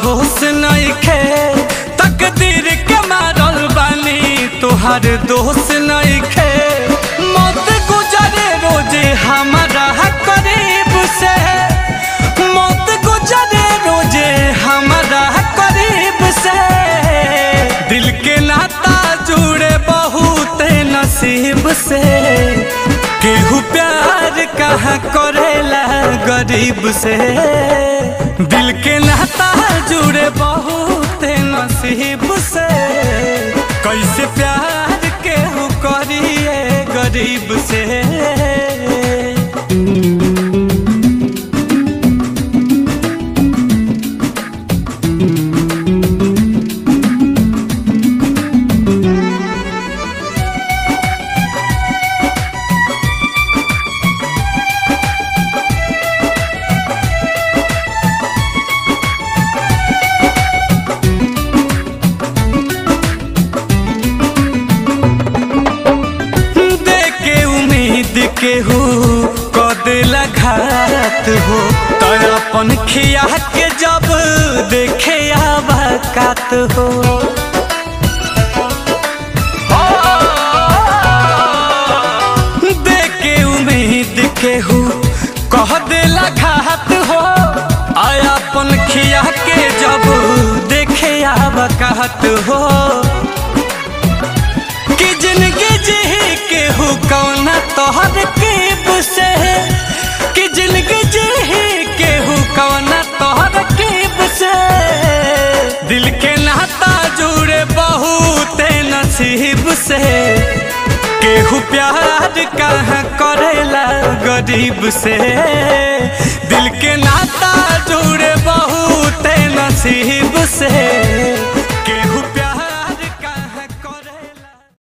होश नइखे तकदीर के मारल बानी तोहार दोष नइखे मौत गुजरे रोजे हमारा करीब से मौत गुजरे रोजे हमारा करीब से दिल के नाता जुड़े बहुत नसीब से केहू प्यार कहाँ करेला गरीब से दिल के नाता जुड़े बहुत नसीब से कैसे प्यार केहू करिए गरीब से। केहू कदेला घात हो तो अपन खिया के जब देखे आबाकात हो देखे उम्मीद केहू कह देला घात हो अपन खिया के जब देखे आबाकात हो कि जिंदगी जी केहू कौना तोहर कीब से कि जिंदगी जी केहू कौना तोहर कीब से दिल के नाता जुड़े बहुत नसीब से केहू प्यार कहाँ करेला गरीब से दिल के नाता जुड़े बहुत नसीब से